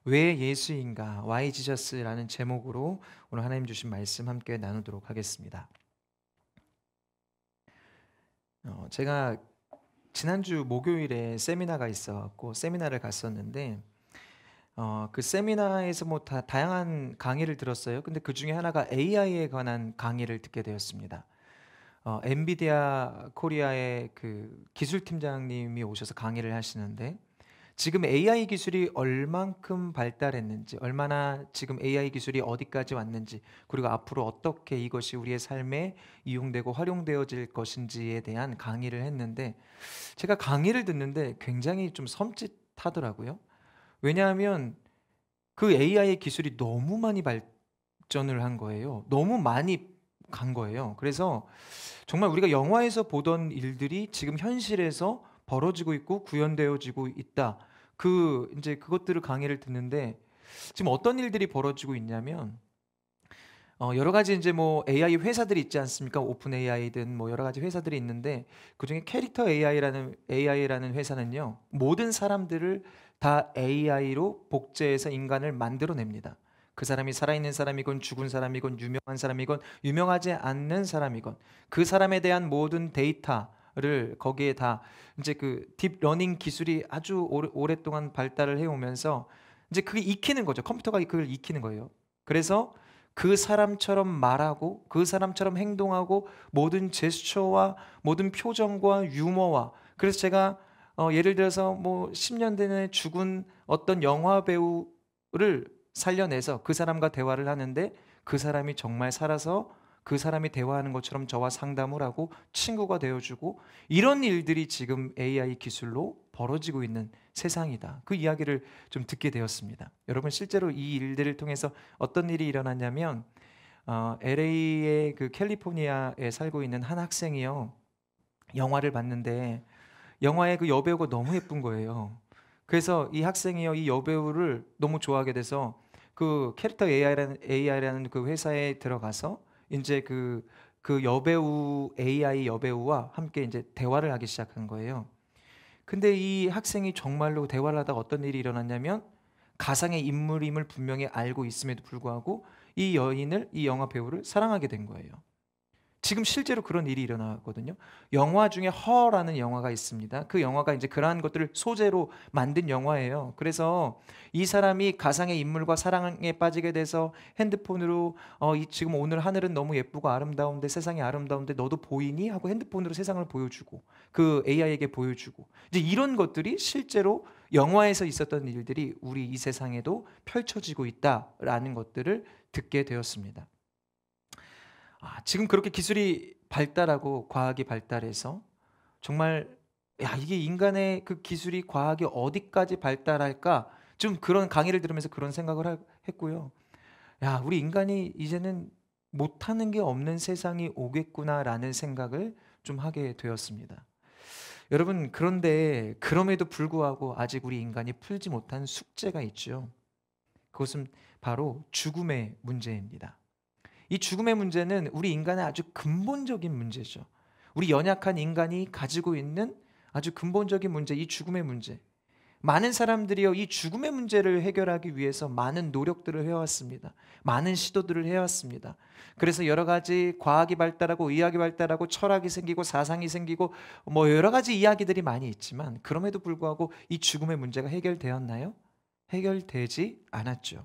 왜 예수인가? Why Jesus라는 제목으로 오늘 하나님 주신 말씀 함께 나누도록 하겠습니다. 제가 지난주 목요일에 세미나가 있어갖고 세미나를 갔었는데 그 세미나에서 뭐 다양한 강의를 들었어요. 근데 그 중에 하나가 AI에 관한 강의를 듣게 되었습니다. 엔비디아 코리아의 그 기술팀장님이 오셔서 강의를 하시는데 지금 AI 기술이 얼만큼 발달했는지, 얼마나 지금 AI 기술이 어디까지 왔는지, 그리고 앞으로 어떻게 이것이 우리의 삶에 이용되고 활용되어질 것인지에 대한 강의를 했는데 제가 강의를 듣는데 굉장히 좀 섬찟하더라고요. 왜냐하면 그 AI 기술이 너무 많이 발전을 한 거예요. 너무 많이 간 거예요. 그래서 정말 우리가 영화에서 보던 일들이 지금 현실에서 벌어지고 있고 구현되어지고 있다. 이제 그것들을 강의를 듣는데 지금 어떤 일들이 벌어지고 있냐면 여러 가지 이제 뭐 AI 회사들이 있지 않습니까? 오픈 AI든 뭐 여러 가지 회사들이 있는데 그중에 캐릭터 AI라는 회사는요. 모든 사람들을 다 AI로 복제해서 인간을 만들어냅니다. 그 사람이 살아있는 사람이건 죽은 사람이건 유명한 사람이건 유명하지 않는 사람이건 그 사람에 대한 모든 데이터를 거기에 다 이제 그 딥러닝 기술이 아주 오랫동안 발달을 해오면서 이제 그게 익히는 거죠. 컴퓨터가 그걸 익히는 거예요. 그래서 그 사람처럼 말하고 그 사람처럼 행동하고 모든 제스처와 모든 표정과 유머와 그래서 제가 예를 들어서 뭐 10년 전에 죽은 어떤 영화 배우를 살려내서 그 사람과 대화를 하는데 그 사람이 정말 살아서 그 사람이 대화하는 것처럼 저와 상담을 하고 친구가 되어주고 이런 일들이 지금 AI 기술로 벌어지고 있는 세상이다. 그 이야기를 좀 듣게 되었습니다. 여러분 실제로 이 일들을 통해서 어떤 일이 일어났냐면 LA의 그 캘리포니아에 살고 있는 한 학생이요. 영화를 봤는데 영화의 그 여배우가 너무 예쁜 거예요. 그래서 이 학생이요, 이 여배우를 너무 좋아하게 돼서 그 캐릭터 AI라는 그 회사에 들어가서 이제 그 여배우 AI 여배우와 함께 이제 대화를 하기 시작한 거예요. 근데 이 학생이 정말로 대화를 하다가 어떤 일이 일어났냐면 가상의 인물임을 분명히 알고 있음에도 불구하고 이 영화 배우를 사랑하게 된 거예요. 지금 실제로 그런 일이 일어나거든요. 영화 중에 허라는 영화가 있습니다. 그 영화가 이제 그러한 것들을 소재로 만든 영화예요. 그래서 이 사람이 가상의 인물과 사랑에 빠지게 돼서 핸드폰으로 지금 오늘 하늘은 너무 예쁘고 아름다운데 세상이 아름다운데 너도 보이니? 하고 핸드폰으로 세상을 보여주고 그 AI에게 보여주고 이제 이런 것들이 실제로 영화에서 있었던 일들이 우리 이 세상에도 펼쳐지고 있다라는 것들을 듣게 되었습니다. 지금 그렇게 기술이 발달하고 과학이 발달해서 정말 야 이게 인간의 그 기술이 과학이 어디까지 발달할까 좀 그런 강의를 들으면서 그런 생각을 했고요. 야 우리 인간이 이제는 못하는 게 없는 세상이 오겠구나라는 생각을 좀 하게 되었습니다. 여러분 그런데 그럼에도 불구하고 아직 우리 인간이 풀지 못한 숙제가 있죠. 그것은 바로 죽음의 문제입니다. 이 죽음의 문제는 우리 인간의 아주 근본적인 문제죠. 우리 연약한 인간이 가지고 있는 아주 근본적인 문제, 이 죽음의 문제. 많은 사람들이요, 이 죽음의 문제를 해결하기 위해서 많은 노력들을 해왔습니다. 많은 시도들을 해왔습니다. 그래서 여러 가지 과학이 발달하고 의학이 발달하고 철학이 생기고 사상이 생기고 뭐 여러 가지 이야기들이 많이 있지만 그럼에도 불구하고 이 죽음의 문제가 해결되었나요? 해결되지 않았죠.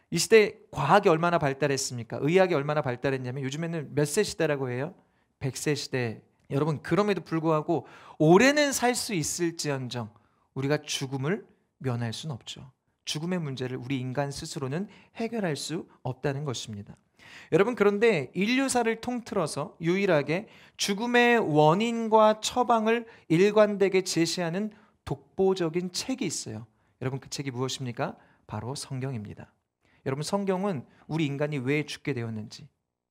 이 시대 과학이 얼마나 발달했습니까? 의학이 얼마나 발달했냐면 요즘에는 몇 세 시대라고 해요? 100세 시대. 여러분 그럼에도 불구하고 올해는 살 수 있을지언정 우리가 죽음을 면할 수는 없죠. 죽음의 문제를 우리 인간 스스로는 해결할 수 없다는 것입니다. 여러분 그런데 인류사를 통틀어서 유일하게 죽음의 원인과 처방을 일관되게 제시하는 독보적인 책이 있어요. 여러분 그 책이 무엇입니까? 바로 성경입니다. 여러분 성경은 우리 인간이 왜 죽게 되었는지,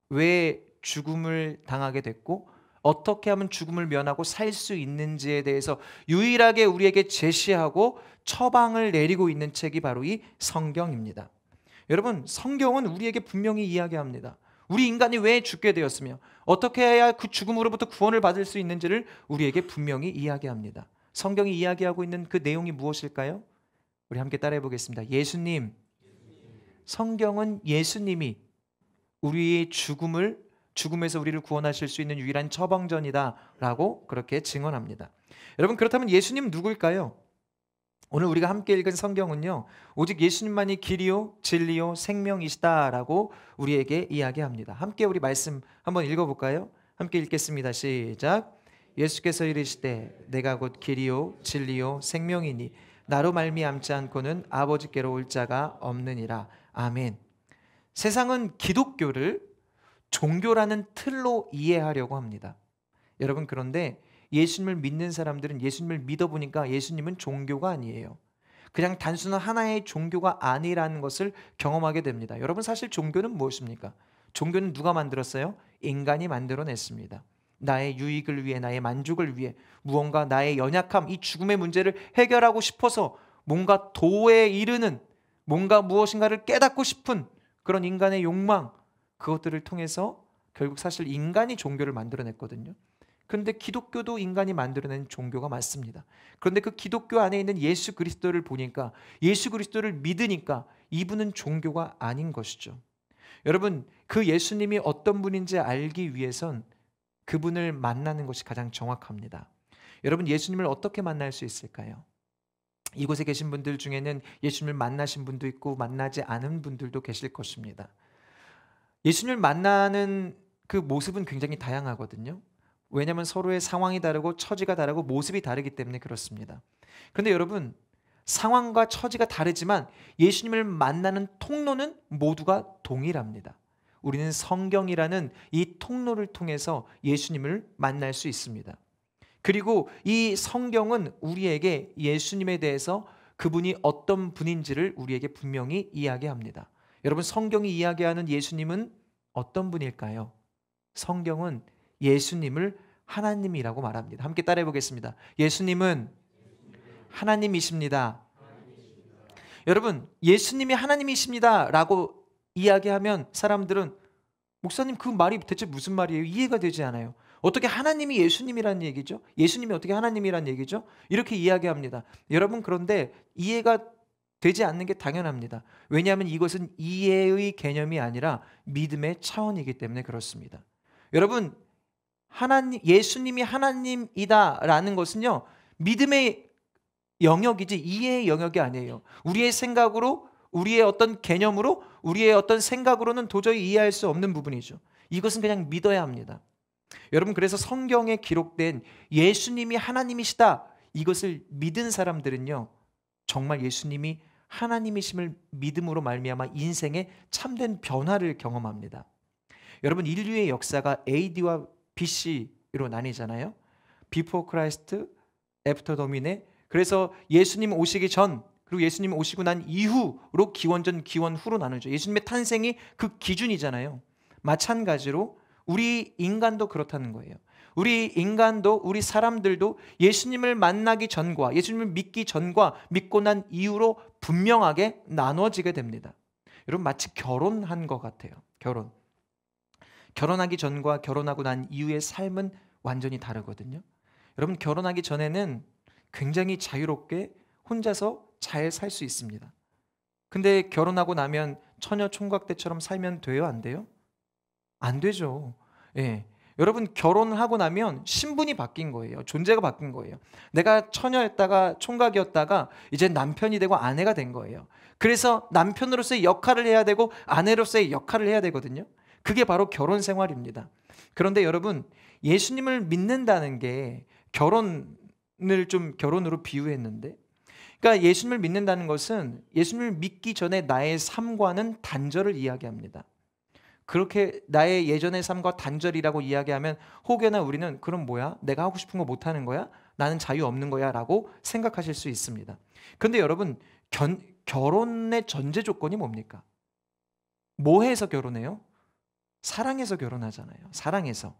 왜 죽음을 당하게 됐고 어떻게 하면 죽음을 면하고 살 수 있는지에 대해서 유일하게 우리에게 제시하고 처방을 내리고 있는 책이 바로 이 성경입니다. 여러분 성경은 우리에게 분명히 이야기합니다. 우리 인간이 왜 죽게 되었으며 어떻게 해야 그 죽음으로부터 구원을 받을 수 있는지를 우리에게 분명히 이야기합니다. 성경이 이야기하고 있는 그 내용이 무엇일까요? 우리 함께 따라해 보겠습니다. 예수님. 성경은 예수님이 우리의 죽음에서 우리를 구원하실 수 있는 유일한 처방전이다 라고 그렇게 증언합니다. 여러분, 그렇다면 예수님 누구일까요? 오늘 우리가 함께 읽은 성경은요, 오직 예수님만이 길이요 진리요 생명이시다라고 우리에게 이야기합니다. 함께 우리 말씀 한번 읽어볼까요? 함께 읽겠습니다. 시작. 예수께서 이르시되 내가 곧 길이요 진리요 생명이니 나로 말미암지 않고는 아버지께로 올 자가 없느니라. 아멘. 세상은 기독교를 종교라는 틀로 이해하려고 합니다. 여러분, 그런데 예수님을 믿는 사람들은 예수님을 믿어보니까 예수님은 종교가 아니에요. 그냥 단순한 하나의 종교가 아니라는 것을 경험하게 됩니다. 여러분, 사실 종교는 무엇입니까? 종교는 누가 만들었어요? 인간이 만들어냈습니다. 나의 유익을 위해, 나의 만족을 위해, 무언가 나의 연약함, 이 죽음의 문제를 해결하고 싶어서 뭔가 도에 이르는, 뭔가 무엇인가를 깨닫고 싶은 그런 인간의 욕망, 그것들을 통해서 결국 사실 인간이 종교를 만들어냈거든요. 그런데 기독교도 인간이 만들어낸 종교가 맞습니다. 그런데 그 기독교 안에 있는 예수 그리스도를 보니까, 예수 그리스도를 믿으니까 이분은 종교가 아닌 것이죠. 여러분, 그 예수님이 어떤 분인지 알기 위해선 그분을 만나는 것이 가장 정확합니다. 여러분, 예수님을 어떻게 만날 수 있을까요? 이곳에 계신 분들 중에는 예수님을 만나신 분도 있고 만나지 않은 분들도 계실 것입니다. 예수님을 만나는 그 모습은 굉장히 다양하거든요. 왜냐하면 서로의 상황이 다르고 처지가 다르고 모습이 다르기 때문에 그렇습니다. 그런데 여러분, 상황과 처지가 다르지만 예수님을 만나는 통로는 모두가 동일합니다. 우리는 성경이라는 이 통로를 통해서 예수님을 만날 수 있습니다. 그리고 이 성경은 우리에게 예수님에 대해서 그분이 어떤 분인지를 우리에게 분명히 이야기합니다. 여러분, 성경이 이야기하는 예수님은 어떤 분일까요? 성경은 예수님을 하나님이라고 말합니다. 함께 따라해 보겠습니다. 예수님은 하나님이십니다. 여러분, 예수님이 하나님이십니다 라고 이야기하면 사람들은, 목사님 그 말이 대체 무슨 말이에요? 이해가 되지 않아요. 어떻게 하나님이 예수님이라는 얘기죠? 예수님이 어떻게 하나님이라는 얘기죠? 이렇게 이야기합니다. 여러분, 그런데 이해가 되지 않는 게 당연합니다. 왜냐하면 이것은 이해의 개념이 아니라 믿음의 차원이기 때문에 그렇습니다. 여러분, 예수님이 하나님이다라는 것은요, 믿음의 영역이지 이해의 영역이 아니에요. 우리의 생각으로, 우리의 어떤 개념으로, 우리의 어떤 생각으로는 도저히 이해할 수 없는 부분이죠. 이것은 그냥 믿어야 합니다. 여러분, 그래서 성경에 기록된 예수님이 하나님이시다, 이것을 믿은 사람들은요, 정말 예수님이 하나님이심을 믿음으로 말미암아 인생의 참된 변화를 경험합니다. 여러분, 인류의 역사가 AD와 BC로 나뉘잖아요. Before Christ, After Domine. 그래서 예수님 오시기 전, 그리고 예수님 오시고 난 이후로 기원전, 기원후로 나누죠. 예수님의 탄생이 그 기준이잖아요. 마찬가지로 우리 인간도 그렇다는 거예요. 우리 인간도, 우리 사람들도 예수님을 만나기 전과 예수님을 믿기 전과 믿고 난 이후로 분명하게 나눠지게 됩니다. 여러분, 마치 결혼한 것 같아요. 결혼하기 전과 결혼하고 난 이후의 삶은 완전히 다르거든요. 여러분, 결혼하기 전에는 굉장히 자유롭게 혼자서 잘 살 수 있습니다. 근데 결혼하고 나면 처녀 총각 때처럼 살면 돼요? 안 돼요? 안 되죠. 예. 여러분, 결혼을 하고 나면 신분이 바뀐 거예요. 존재가 바뀐 거예요. 내가 처녀였다가 총각이었다가 이제 남편이 되고 아내가 된 거예요. 그래서 남편으로서의 역할을 해야 되고 아내로서의 역할을 해야 되거든요. 그게 바로 결혼 생활입니다. 그런데 여러분, 예수님을 믿는다는 게 결혼을 좀 결혼으로 비유했는데, 그러니까 예수님을 믿는다는 것은 예수님을 믿기 전에 나의 삶과는 단절을 이야기합니다. 그렇게 나의 예전의 삶과 단절이라고 이야기하면 혹여나 우리는 그럼 뭐야? 내가 하고 싶은 거 못하는 거야? 나는 자유 없는 거야? 라고 생각하실 수 있습니다. 그런데 여러분, 결혼의 전제 조건이 뭡니까? 뭐 해서 결혼해요? 사랑해서 결혼하잖아요. 사랑해서.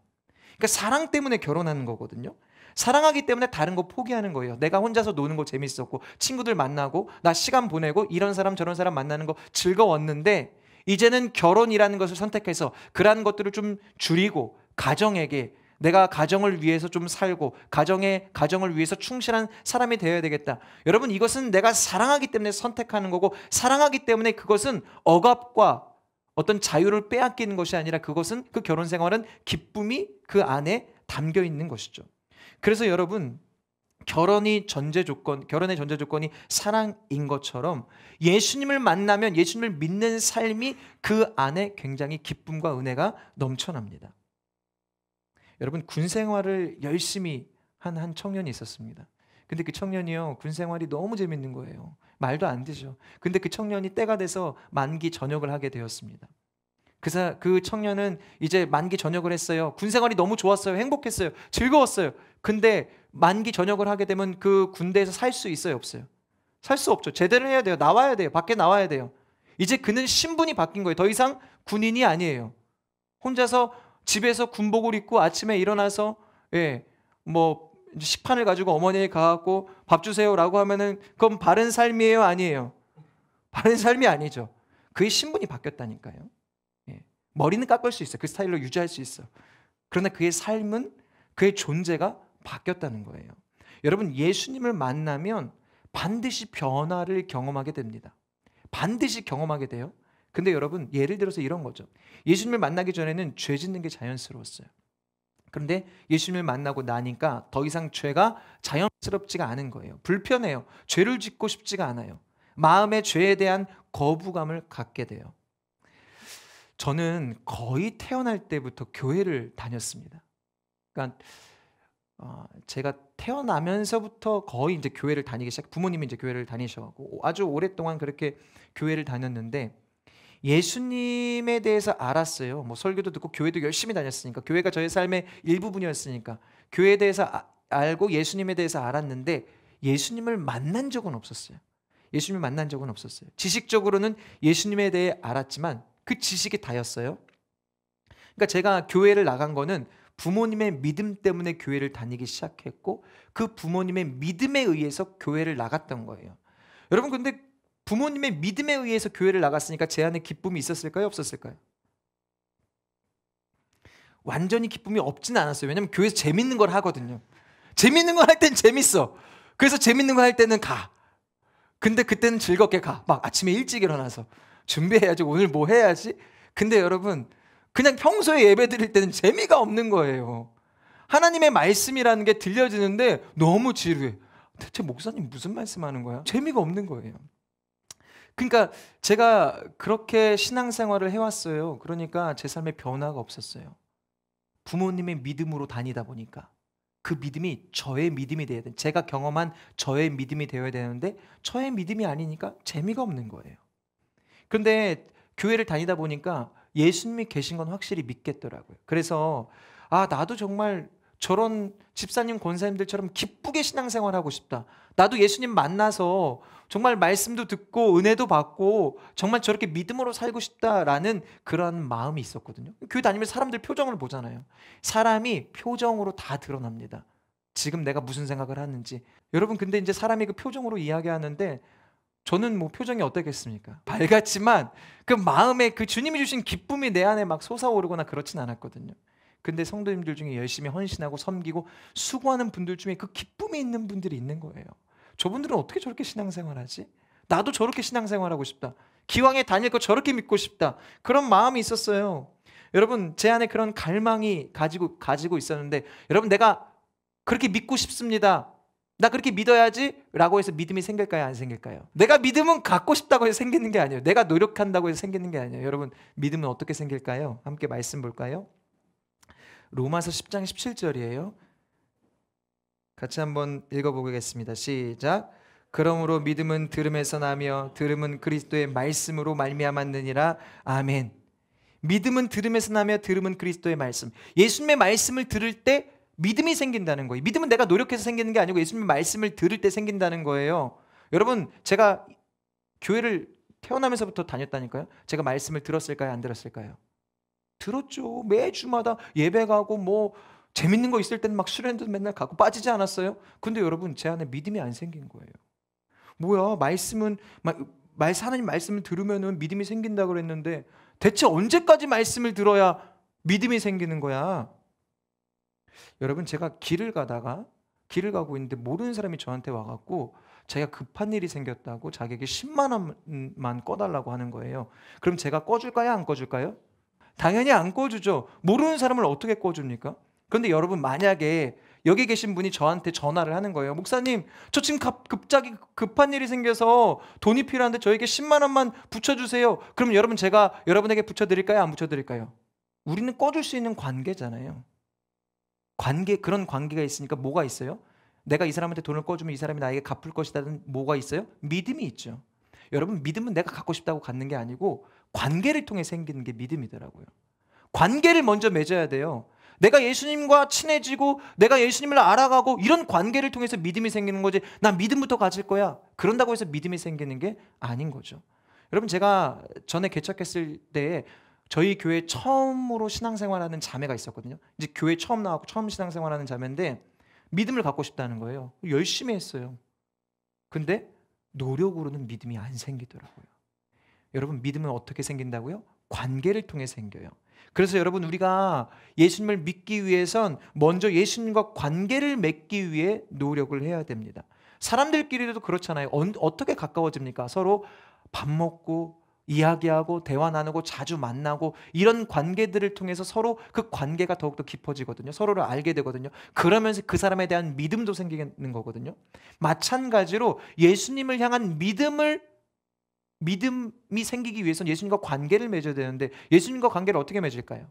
그러니까 사랑 때문에 결혼하는 거거든요. 사랑하기 때문에 다른 거 포기하는 거예요. 내가 혼자서 노는 거 재밌었고 친구들 만나고 나 시간 보내고 이런 사람 저런 사람 만나는 거 즐거웠는데, 이제는 결혼이라는 것을 선택해서 그러한 것들을 좀 줄이고 가정에게 내가 가정을 위해서 좀 살고 가정을 위해서 충실한 사람이 되어야 되겠다. 여러분, 이것은 내가 사랑하기 때문에 선택하는 거고, 사랑하기 때문에 그것은 억압과 어떤 자유를 빼앗기는 것이 아니라 그것은, 그 결혼 생활은 기쁨이 그 안에 담겨 있는 것이죠. 그래서 여러분, 결혼의 전제 조건이 사랑인 것처럼 예수님을 만나면, 예수님을 믿는 삶이 그 안에 굉장히 기쁨과 은혜가 넘쳐납니다. 여러분, 군 생활을 열심히 한 청년이 있었습니다. 근데 그 청년이요, 군 생활이 너무 재밌는 거예요. 말도 안 되죠. 근데 그 청년이 때가 돼서 만기 전역을 하게 되었습니다. 그래서 그 청년은 이제 만기 전역을 했어요. 군 생활이 너무 좋았어요. 행복했어요. 즐거웠어요. 근데 만기 전역을 하게 되면 그 군대에서 살 수 있어요, 없어요? 살 수 없죠. 제대를 해야 돼요. 나와야 돼요. 밖에 나와야 돼요. 이제 그는 신분이 바뀐 거예요. 더 이상 군인이 아니에요. 혼자서 집에서 군복을 입고 아침에 일어나서 식판을 가지고 어머니에 가갖고 밥 주세요라고 하면은 그건 바른 삶이에요, 아니에요? 바른 삶이 아니죠. 그의 신분이 바뀌었다니까요. 머리는 깎을 수 있어요. 그 스타일로 유지할 수 있어. 그러나 그의 삶은, 그의 존재가 바뀌었다는 거예요. 여러분, 예수님을 만나면 반드시 변화를 경험하게 됩니다. 반드시 경험하게 돼요. 근데 여러분, 예를 들어서 이런 거죠. 예수님을 만나기 전에는 죄 짓는 게 자연스러웠어요. 그런데 예수님을 만나고 나니까 더 이상 죄가 자연스럽지가 않은 거예요. 불편해요. 죄를 짓고 싶지가 않아요. 마음의 죄에 대한 거부감을 갖게 돼요. 저는 거의 태어날 때부터 교회를 다녔습니다. 그러니까 제가 태어나면서부터 거의 이제 교회를 다니기 시작. 부모님이 이제 교회를 다니셔가지고 아주 오랫동안 그렇게 교회를 다녔는데, 예수님에 대해서 알았어요. 뭐 설교도 듣고 교회도 열심히 다녔으니까, 교회가 저의 삶의 일부분이었으니까 교회에 대해서 알고 예수님에 대해서 알았는데, 예수님을 만난 적은 없었어요. 예수님을 만난 적은 없었어요. 지식적으로는 예수님에 대해 알았지만 그 지식이 다였어요. 그러니까 제가 교회를 나간 거는 부모님의 믿음 때문에 교회를 다니기 시작했고, 그 부모님의 믿음에 의해서 교회를 나갔던 거예요. 여러분, 근데 부모님의 믿음에 의해서 교회를 나갔으니까 제 안에 기쁨이 있었을까요? 없었을까요? 완전히 기쁨이 없진 않았어요. 왜냐면 교회에서 재밌는 걸 하거든요. 재밌는 걸 할 땐 재밌어. 그래서 재밌는 거 할 때는 가. 근데 그때는 즐겁게 가. 막 아침에 일찍 일어나서 준비해야지, 오늘 뭐 해야지. 근데 여러분, 그냥 평소에 예배 드릴 때는 재미가 없는 거예요. 하나님의 말씀이라는 게 들려지는데 너무 지루해. 대체 목사님 무슨 말씀하는 거야? 재미가 없는 거예요. 그러니까 제가 그렇게 신앙생활을 해왔어요. 그러니까 제 삶에 변화가 없었어요. 부모님의 믿음으로 다니다 보니까 그 믿음이 저의 믿음이 돼야 돼. 제가 경험한 저의 믿음이 되어야 되는데 저의 믿음이 아니니까 재미가 없는 거예요. 그런데 교회를 다니다 보니까 예수님이 계신 건 확실히 믿겠더라고요. 그래서 나도 정말 저런 집사님, 권사님들처럼 기쁘게 신앙생활하고 싶다. 나도 예수님 만나서 정말 말씀도 듣고 은혜도 받고 정말 저렇게 믿음으로 살고 싶다라는 그런 마음이 있었거든요. 교회 다니면서 사람들 표정을 보잖아요. 사람이 표정으로 다 드러납니다. 지금 내가 무슨 생각을 하는지. 여러분, 근데 이제 사람이 그 표정으로 이야기하는데 저는 뭐 표정이 어떻겠습니까? 밝았지만 그 마음에 그 주님이 주신 기쁨이 내 안에 막 솟아오르거나 그렇진 않았거든요. 근데 성도님들 중에 열심히 헌신하고 섬기고 수고하는 분들 중에 그 기쁨이 있는 분들이 있는 거예요. 저분들은 어떻게 저렇게 신앙생활하지? 나도 저렇게 신앙생활하고 싶다. 기왕에 다닐 거 저렇게 믿고 싶다. 그런 마음이 있었어요. 여러분, 제 안에 그런 갈망이 가지고 있었는데, 여러분, 내가 그렇게 믿고 싶습니다. 나 그렇게 믿어야지 라고 해서 믿음이 생길까요? 안 생길까요? 내가 믿음은 갖고 싶다고 해서 생기는 게 아니에요. 내가 노력한다고 해서 생기는 게 아니에요. 여러분, 믿음은 어떻게 생길까요? 함께 말씀 볼까요? 로마서 10장 17절이에요. 같이 한번 읽어보겠습니다. 시작. 그러므로 믿음은 들음에서 나며 들음은 그리스도의 말씀으로 말미암았느니라. 아멘. 믿음은 들음에서 나며 들음은 그리스도의 말씀. 예수님의 말씀을 들을 때 믿음이 생긴다는 거예요. 믿음은 내가 노력해서 생기는 게 아니고 예수님의 말씀을 들을 때 생긴다는 거예요. 여러분, 제가 교회를 태어나면서부터 다녔다니까요. 제가 말씀을 들었을까요? 안 들었을까요? 들었죠. 매주마다 예배 가고 뭐 재밌는 거 있을 때는 막 수련도 맨날 가고 빠지지 않았어요? 근데 여러분, 제 안에 믿음이 안 생긴 거예요. 뭐야, 하나님 말씀을 들으면은 믿음이 생긴다고 그랬는데 대체 언제까지 말씀을 들어야 믿음이 생기는 거야? 여러분, 제가 길을 가고 있는데 모르는 사람이 저한테 와갖고 자기가 급한 일이 생겼다고 자기에게 10만 원만 꺼달라고 하는 거예요. 그럼 제가 꺼줄까요? 안 꺼줄까요? 당연히 안 꺼주죠. 모르는 사람을 어떻게 꺼줍니까? 그런데 여러분, 만약에 여기 계신 분이 저한테 전화를 하는 거예요. 목사님, 저 지금 갑자기 급한 일이 생겨서 돈이 필요한데 저에게 10만 원만 붙여주세요. 그럼 여러분, 제가 여러분에게 붙여드릴까요? 안 붙여드릴까요? 우리는 꺼줄 수 있는 관계잖아요. 그런 관계가 있으니까 뭐가 있어요? 내가 이 사람한테 돈을 꺼주면 이 사람이 나에게 갚을 것이다는 뭐가 있어요? 믿음이 있죠. 여러분, 믿음은 내가 갖고 싶다고 갖는 게 아니고 관계를 통해 생기는 게 믿음이더라고요. 관계를 먼저 맺어야 돼요. 내가 예수님과 친해지고 내가 예수님을 알아가고 이런 관계를 통해서 믿음이 생기는 거지, 난 믿음부터 가질 거야, 그런다고 해서 믿음이 생기는 게 아닌 거죠. 여러분, 제가 전에 개척했을 때 저희 교회 처음으로 신앙생활하는 자매가 있었거든요. 이제 교회 처음 나왔고 처음 신앙생활하는 자매인데 믿음을 갖고 싶다는 거예요. 열심히 했어요. 근데 노력으로는 믿음이 안 생기더라고요. 여러분, 믿음은 어떻게 생긴다고요? 관계를 통해 생겨요. 그래서 여러분, 우리가 예수님을 믿기 위해선 먼저 예수님과 관계를 맺기 위해 노력을 해야 됩니다. 사람들끼리도 그렇잖아요. 어떻게 가까워집니까? 서로 밥 먹고 이야기하고 대화 나누고 자주 만나고 이런 관계들을 통해서 서로 그 관계가 더욱더 깊어지거든요. 서로를 알게 되거든요. 그러면서 그 사람에 대한 믿음도 생기는 거거든요. 마찬가지로 예수님을 향한 믿음이 생기기 위해서는 예수님과 관계를 맺어야 되는데, 예수님과 관계를 어떻게 맺을까요?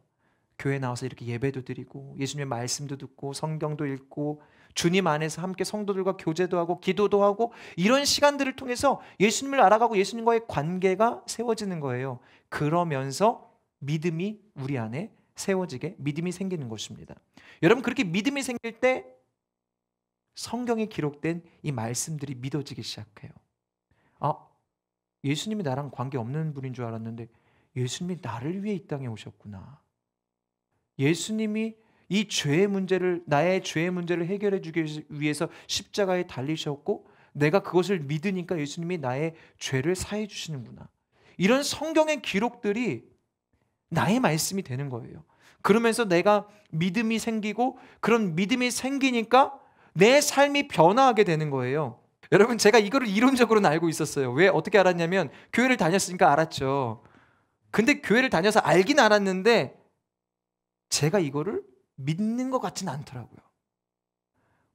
교회 나와서 이렇게 예배도 드리고 예수님의 말씀도 듣고 성경도 읽고 주님 안에서 함께 성도들과 교제도 하고 기도도 하고 이런 시간들을 통해서 예수님을 알아가고 예수님과의 관계가 세워지는 거예요. 그러면서 믿음이 우리 안에 세워지게 믿음이 생기는 것입니다. 여러분, 그렇게 믿음이 생길 때 성경에 기록된 이 말씀들이 믿어지기 시작해요. 예수님이 나랑 관계 없는 분인 줄 알았는데 예수님이 나를 위해 이 땅에 오셨구나. 예수님이 이 죄의 문제를, 나의 죄의 문제를 해결해 주기 위해서 십자가에 달리셨고 내가 그것을 믿으니까 예수님이 나의 죄를 사해 주시는구나. 이런 성경의 기록들이 나의 말씀이 되는 거예요. 그러면서 내가 믿음이 생기고 그런 믿음이 생기니까 내 삶이 변화하게 되는 거예요. 여러분, 제가 이거를 이론적으로는 알고 있었어요. 왜? 어떻게 알았냐면 교회를 다녔으니까 알았죠. 근데 교회를 다녀서 알긴 알았는데 제가 이거를 믿는 것 같지는 않더라고요.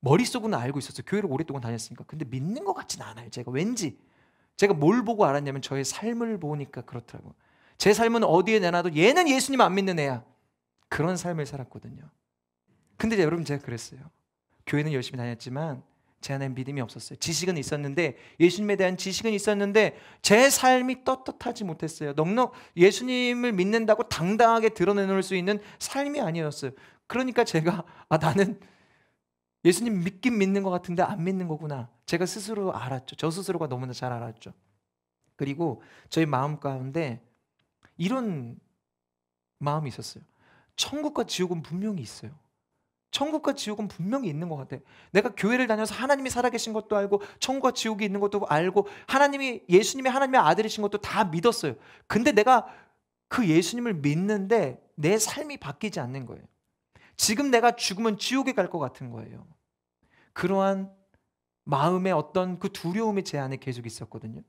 머릿속은 알고 있었어요. 교회를 오랫동안 다녔으니까. 근데 믿는 것 같지는 않아요. 제가 뭘 보고 알았냐면 저의 삶을 보니까 그렇더라고요. 제 삶은 어디에 내놔도 얘는 예수님 안 믿는 애야, 그런 삶을 살았거든요. 근데 여러분, 제가 그랬어요. 교회는 열심히 다녔지만 제 안에 믿음이 없었어요. 지식은 있었는데, 예수님에 대한 지식은 있었는데 제 삶이 떳떳하지 못했어요. 넉넉 예수님을 믿는다고 당당하게 드러내놓을 수 있는 삶이 아니었어요. 그러니까 제가 나는 예수님 믿긴 믿는 것 같은데 안 믿는 거구나, 제가 스스로 알았죠. 저 스스로가 너무나 잘 알았죠. 그리고 저희 마음 가운데 이런 마음이 있었어요. 천국과 지옥은 분명히 있어요. 천국과 지옥은 분명히 있는 것 같아요. 내가 교회를 다녀서 하나님이 살아계신 것도 알고 천국과 지옥이 있는 것도 알고 예수님이 하나님의 아들이신 것도 다 믿었어요. 근데 내가 그 예수님을 믿는데 내 삶이 바뀌지 않는 거예요. 지금 내가 죽으면 지옥에 갈 것 같은 거예요. 그러한 마음의 어떤 그 두려움이 제 안에 계속 있었거든요.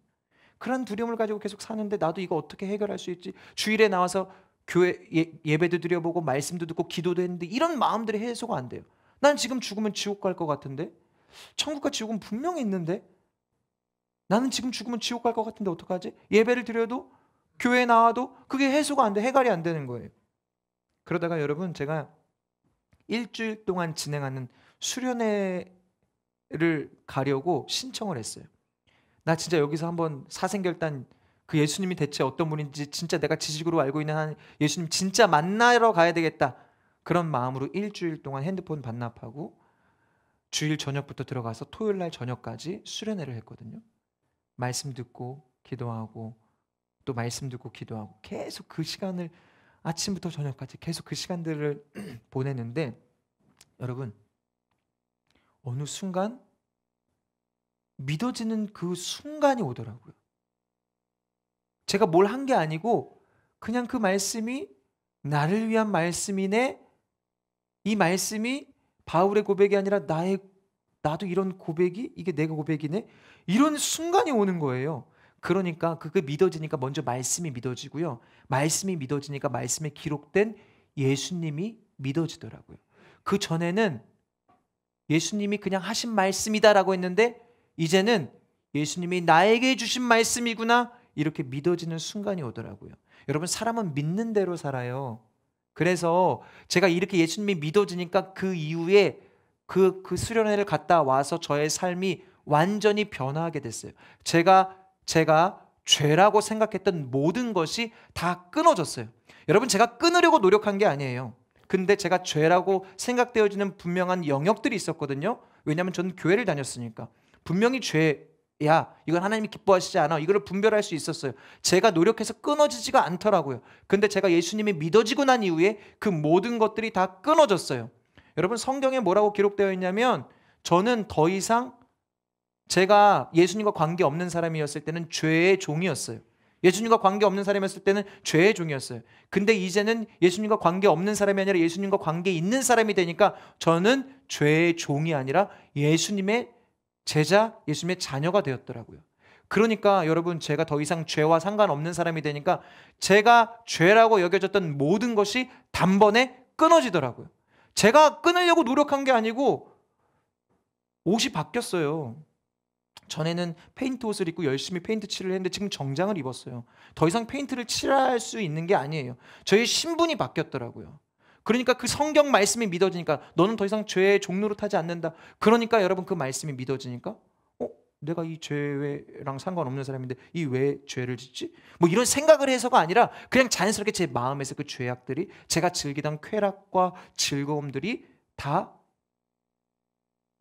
그런 두려움을 가지고 계속 사는데 나도 이거 어떻게 해결할 수 있지? 주일에 나와서 교회 예배도 드려보고 말씀도 듣고 기도도 했는데 이런 마음들이 해소가 안 돼요. 난 지금 죽으면 지옥 갈 것 같은데, 천국과 지옥은 분명히 있는데 나는 지금 죽으면 지옥 갈 것 같은데 어떡하지? 예배를 드려도 교회에 나와도 그게 해소가 안 돼, 해결이 안 되는 거예요. 그러다가 여러분, 제가 일주일 동안 진행하는 수련회를 가려고 신청을 했어요. 나 진짜 여기서 한번 사생결단, 그 예수님이 대체 어떤 분인지 진짜 내가 지식으로 알고 있는 한 예수님 진짜 만나러 가야 되겠다, 그런 마음으로 일주일 동안 핸드폰 반납하고 주일 저녁부터 들어가서 토요일 날 저녁까지 수련회를 했거든요. 말씀 듣고 기도하고 또 말씀 듣고 기도하고 계속 그 시간을, 아침부터 저녁까지 계속 그 시간들을 보내는데 여러분, 어느 순간 믿어지는 그 순간이 오더라고요. 제가 뭘 한 게 아니고 그냥 그 말씀이 나를 위한 말씀이네, 이 말씀이 바울의 고백이 아니라 나도 이런 고백이 이게 내가 고백이네? 이런 순간이 오는 거예요. 그러니까 그게 믿어지니까 먼저 말씀이 믿어지고요. 말씀이 믿어지니까 말씀에 기록된 예수님이 믿어지더라고요. 그 전에는 예수님이 그냥 하신 말씀이다라고 했는데 이제는 예수님이 나에게 주신 말씀이구나 이렇게 믿어지는 순간이 오더라고요. 여러분, 사람은 믿는 대로 살아요. 그래서 제가 이렇게 예수님이 믿어지니까 그 이후에 그 수련회를 갔다 와서 저의 삶이 완전히 변화하게 됐어요. 제가 죄라고 생각했던 모든 것이 다 끊어졌어요. 여러분, 제가 끊으려고 노력한 게 아니에요. 근데 제가 죄라고 생각되어지는 분명한 영역들이 있었거든요. 왜냐하면 저는 교회를 다녔으니까. 분명히 죄야, 이건 하나님이 기뻐하시지 않아, 이걸 분별할 수 있었어요. 제가 노력해서 끊어지지가 않더라고요. 근데 제가 예수님이 믿어지고 난 이후에 그 모든 것들이 다 끊어졌어요. 여러분, 성경에 뭐라고 기록되어 있냐면 저는 더 이상 제가 예수님과 관계없는 사람이었을 때는 죄의 종이었어요. 예수님과 관계없는 사람이었을 때는 죄의 종이었어요. 근데 이제는 예수님과 관계없는 사람이 아니라 예수님과 관계 있는 사람이 되니까 저는 죄의 종이 아니라 예수님의 제자, 예수님의 자녀가 되었더라고요. 그러니까 여러분, 제가 더 이상 죄와 상관없는 사람이 되니까 제가 죄라고 여겨졌던 모든 것이 단번에 끊어지더라고요. 제가 끊으려고 노력한 게 아니고 옷이 바뀌었어요. 전에는 페인트 옷을 입고 열심히 페인트 칠을 했는데 지금 정장을 입었어요. 더 이상 페인트를 칠할 수 있는 게 아니에요. 저의 신분이 바뀌었더라고요. 그러니까 그 성경 말씀이 믿어지니까 너는 더 이상 죄의 종로로 타지 않는다. 그러니까 여러분, 그 말씀이 믿어지니까 내가 이 죄랑 상관없는 사람인데 이 왜 죄를 짓지? 뭐 이런 생각을 해서가 아니라 그냥 자연스럽게 제 마음에서 그 죄악들이, 제가 즐기던 쾌락과 즐거움들이 다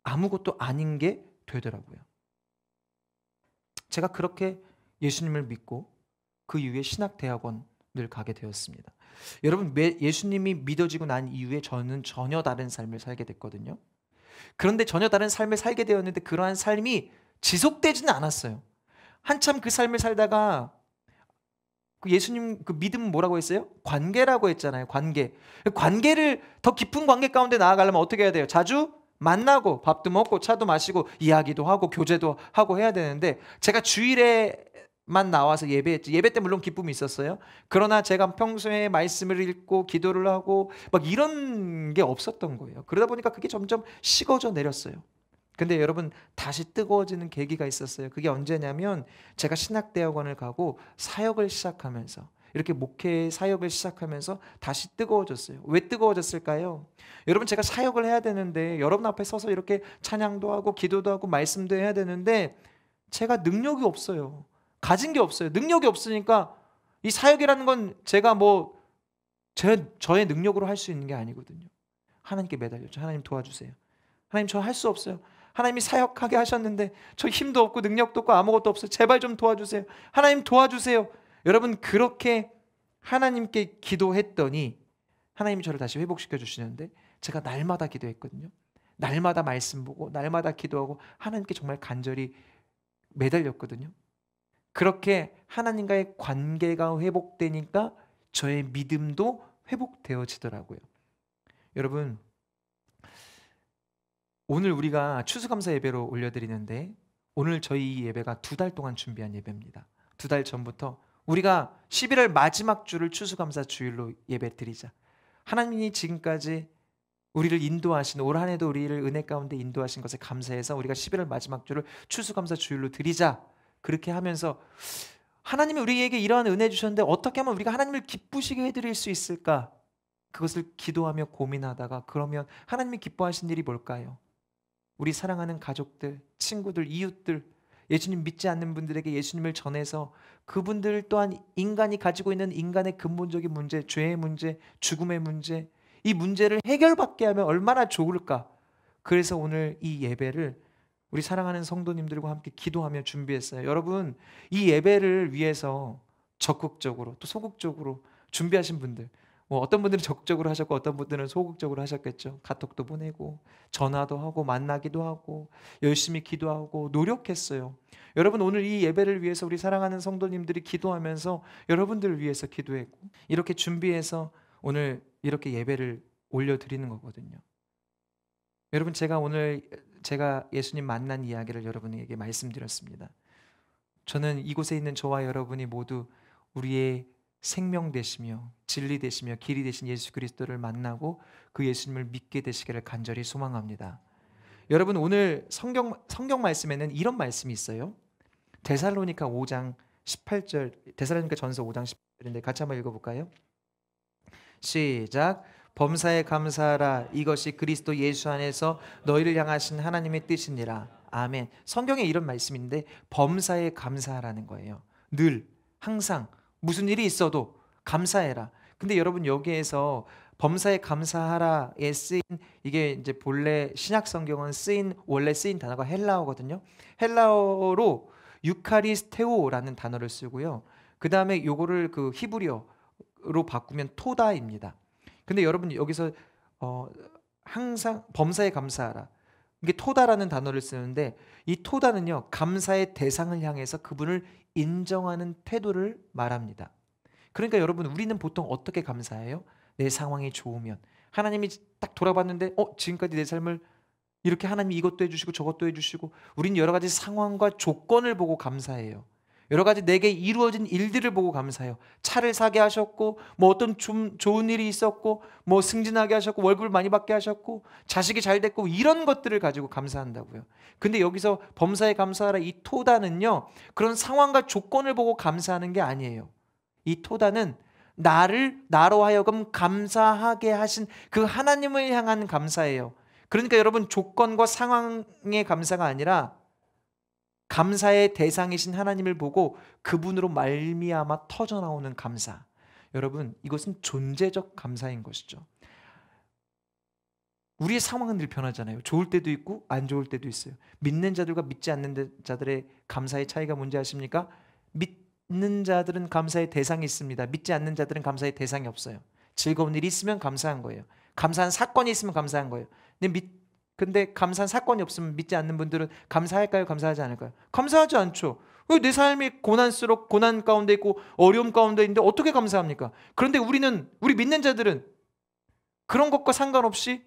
아무것도 아닌 게 되더라고요. 제가 그렇게 예수님을 믿고 그 이후에 신학대학원을 가게 되었습니다. 여러분, 예수님이 믿어지고 난 이후에 저는 전혀 다른 삶을 살게 됐거든요. 그런데 전혀 다른 삶을 살게 되었는데 그러한 삶이 지속되지는 않았어요. 한참 그 삶을 살다가 그 예수님 그 믿음 뭐라고 했어요? 관계라고 했잖아요. 관계를 더 깊은 관계 가운데 나아가려면 어떻게 해야 돼요? 자주 만나고 밥도 먹고 차도 마시고 이야기도 하고 교제도 하고 해야 되는데 제가 주일에만 나와서 예배했지. 예배 때 물론 기쁨이 있었어요. 그러나 제가 평소에 말씀을 읽고 기도를 하고 막 이런 게 없었던 거예요. 그러다 보니까 그게 점점 식어져 내렸어요. 근데 여러분, 다시 뜨거워지는 계기가 있었어요. 그게 언제냐면 제가 신학대학원을 가고 사역을 시작하면서, 이렇게 목회 사역을 시작하면서 다시 뜨거워졌어요. 왜 뜨거워졌을까요? 여러분, 제가 사역을 해야 되는데 여러분 앞에 서서 이렇게 찬양도 하고 기도도 하고 말씀도 해야 되는데 제가 능력이 없어요. 가진 게 없어요. 능력이 없으니까 이 사역이라는 건 제가 뭐 저의 능력으로 할 수 있는 게 아니거든요. 하나님께 매달렸죠. 하나님 도와주세요. 하나님, 저 할 수 없어요. 하나님이 사역하게 하셨는데 저 힘도 없고 능력도 없고 아무것도 없어요. 제발 좀 도와주세요. 하나님 도와주세요. 여러분, 그렇게 하나님께 기도했더니 하나님이 저를 다시 회복시켜 주시는데 제가 날마다 기도했거든요. 날마다 말씀 보고 날마다 기도하고 하나님께 정말 간절히 매달렸거든요. 그렇게 하나님과의 관계가 회복되니까 저의 믿음도 회복되어지더라고요. 여러분, 오늘 우리가 추수감사 예배로 올려드리는데 오늘 저희 예배가 2달 동안 준비한 예배입니다. 2달 전부터 우리가 11월 마지막 주를 추수감사 주일로 예배드리자. 하나님이 지금까지 우리를 인도하신, 올 한 해도 우리를 은혜 가운데 인도하신 것에 감사해서 우리가 11월 마지막 주를 추수감사 주일로 드리자. 그렇게 하면서 하나님이 우리에게 이러한 은혜 주셨는데 어떻게 하면 우리가 하나님을 기쁘시게 해드릴 수 있을까? 그것을 기도하며 고민하다가 그러면 하나님이 기뻐하신 일이 뭘까요? 우리 사랑하는 가족들, 친구들, 이웃들, 예수님 믿지 않는 분들에게 예수님을 전해서 그분들 또한 인간이 가지고 있는 인간의 근본적인 문제, 죄의 문제, 죽음의 문제, 이 문제를 해결받게 하면 얼마나 좋을까? 그래서 오늘 이 예배를 우리 사랑하는 성도님들과 함께 기도하며 준비했어요. 여러분, 이 예배를 위해서 적극적으로 또 소극적으로 준비하신 분들, 어떤 분들은 적극적으로 하셨고 어떤 분들은 소극적으로 하셨겠죠. 카톡도 보내고 전화도 하고 만나기도 하고 열심히 기도하고 노력했어요. 여러분, 오늘 이 예배를 위해서 우리 사랑하는 성도님들이 기도하면서 여러분들을 위해서 기도했고 이렇게 준비해서 오늘 이렇게 예배를 올려드리는 거거든요. 여러분, 제가 예수님 만난 이야기를 여러분에게 말씀드렸습니다. 저는 이곳에 있는 저와 여러분이 모두 우리의 생명 되시며 진리 되시며 길이 되신 예수 그리스도를 만나고 그 예수님을 믿게 되시기를 간절히 소망합니다. 여러분, 오늘 성경 말씀에는 이런 말씀이 있어요. 데살로니가 5장 18절, 데살로니가 전서 5장 18절인데 같이 한번 읽어볼까요? 시작. 범사에 감사하라. 이것이 그리스도 예수 안에서 너희를 향하신 하나님의 뜻이니라. 아멘. 성경에 이런 말씀인데 범사에 감사하라는 거예요. 늘, 항상 무슨 일이 있어도 감사해라. 근데 여러분, 여기에서 범사에 감사하라에 쓰인, 이게 이제 본래 신약 성경은 원래 쓰인 단어가 헬라어거든요. 헬라어로 유카리스테오라는 단어를 쓰고요. 그 다음에 요거를 그 히브리어로 바꾸면 토다입니다. 근데 여러분, 여기서 항상 범사에 감사하라, 이게 토다라는 단어를 쓰는데, 이 토다는요, 감사의 대상을 향해서 그분을 인정하는 태도를 말합니다. 그러니까 여러분, 우리는 보통 어떻게 감사해요? 내 상황이 좋으면. 하나님이 딱 돌아봤는데 지금까지 내 삶을 이렇게 하나님이 이것도 해주시고 저것도 해주시고, 우린 여러 가지 상황과 조건을 보고 감사해요. 여러 가지 내게 이루어진 일들을 보고 감사해요. 차를 사게 하셨고, 뭐 어떤 좀 좋은 일이 있었고, 뭐 승진하게 하셨고, 월급을 많이 받게 하셨고, 자식이 잘 됐고, 이런 것들을 가지고 감사한다고요. 근데 여기서 범사에 감사하라, 이 토다는요, 그런 상황과 조건을 보고 감사하는 게 아니에요. 이 토다는 나로 하여금 감사하게 하신 그 하나님을 향한 감사예요. 그러니까 여러분, 조건과 상황의 감사가 아니라 감사의 대상이신 하나님을 보고 그분으로 말미암아 터져나오는 감사. 여러분, 이것은 존재적 감사인 것이죠. 우리의 상황은 늘 변하잖아요. 좋을 때도 있고 안 좋을 때도 있어요. 믿는 자들과 믿지 않는 자들의 감사의 차이가 뭔지 아십니까? 믿는 자들은 감사의 대상이 있습니다. 믿지 않는 자들은 감사의 대상이 없어요. 즐거운 일이 있으면 감사한 거예요. 감사한 사건이 있으면 감사한 거예요. 근데 감사한 사건이 없으면 믿지 않는 분들은 감사할까요? 감사하지 않을까요? 감사하지 않죠. 왜 내 삶이 고난 가운데 있고 어려움 가운데 있는데 어떻게 감사합니까? 그런데 우리 믿는 자들은 그런 것과 상관없이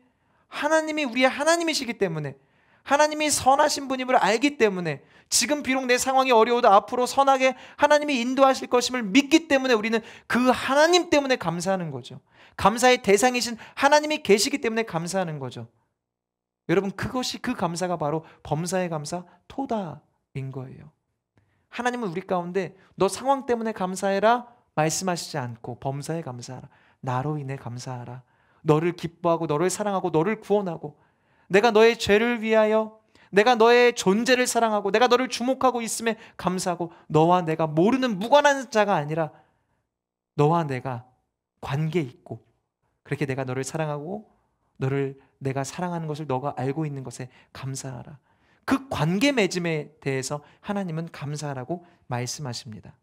하나님이 우리의 하나님이시기 때문에, 하나님이 선하신 분임을 알기 때문에, 지금 비록 내 상황이 어려워도 앞으로 선하게 하나님이 인도하실 것임을 믿기 때문에 우리는 그 하나님 때문에 감사하는 거죠. 감사의 대상이신 하나님이 계시기 때문에 감사하는 거죠. 여러분, 그 감사가 바로 범사의 감사, 토다인 거예요. 하나님은 우리 가운데 너 상황 때문에 감사해라 말씀하시지 않고 범사에 감사하라, 나로 인해 감사하라, 너를 기뻐하고 너를 사랑하고 너를 구원하고, 내가 너의 죄를 위하여, 내가 너의 존재를 사랑하고 내가 너를 주목하고 있음에 감사하고, 너와 내가 모르는 무관한 자가 아니라 너와 내가 관계 있고, 그렇게 내가 너를 사랑하고 너를 내가 사랑하는 것을 너가 알고 있는 것에 감사하라. 그 관계 맺음에 대해서 하나님은 감사하라고 말씀하십니다.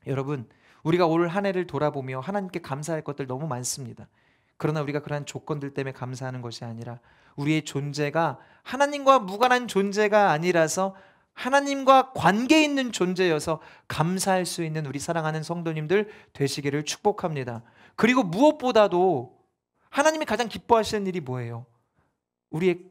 여러분, 우리가 올 한 해를 돌아보며 하나님께 감사할 것들 너무 많습니다. 그러나 우리가 그러한 조건들 때문에 감사하는 것이 아니라 우리의 존재가 하나님과 무관한 존재가 아니라서 하나님과 관계 있는 존재여서 감사할 수 있는 우리 사랑하는 성도님들 되시기를 축복합니다. 그리고 무엇보다도 하나님이 가장 기뻐하시는 일이 뭐예요? 우리의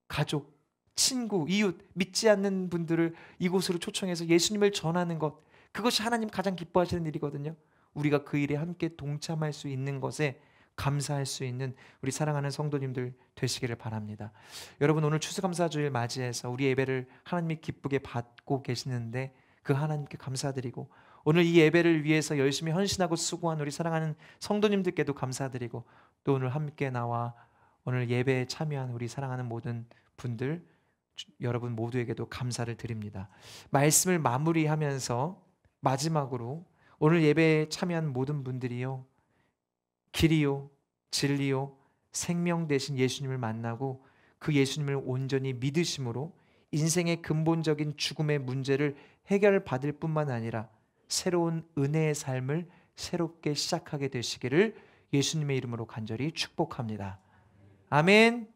가족, 친구, 이웃, 믿지 않는 분들을 이곳으로 초청해서 예수님을 전하는 것, 그것이 하나님 가장 기뻐하시는 일이거든요. 우리가 그 일에 함께 동참할 수 있는 것에 감사할 수 있는 우리 사랑하는 성도님들 되시기를 바랍니다. 여러분, 오늘 추수감사주일 맞이해서 우리 예배를 하나님이 기쁘게 받고 계시는데 그 하나님께 감사드리고, 오늘 이 예배를 위해서 열심히 헌신하고 수고한 우리 사랑하는 성도님들께도 감사드리고, 또 오늘 함께 나와 오늘 예배에 참여한 우리 사랑하는 모든 분들, 여러분 모두에게도 감사를 드립니다. 말씀을 마무리하면서 마지막으로 오늘 예배에 참여한 모든 분들이요, 길이요 진리요 생명 되신 예수님을 만나고 그 예수님을 온전히 믿으심으로 인생의 근본적인 죽음의 문제를 해결받을 뿐만 아니라 새로운 은혜의 삶을 새롭게 시작하게 되시기를 예수님의 이름으로 간절히 축복합니다. 아멘.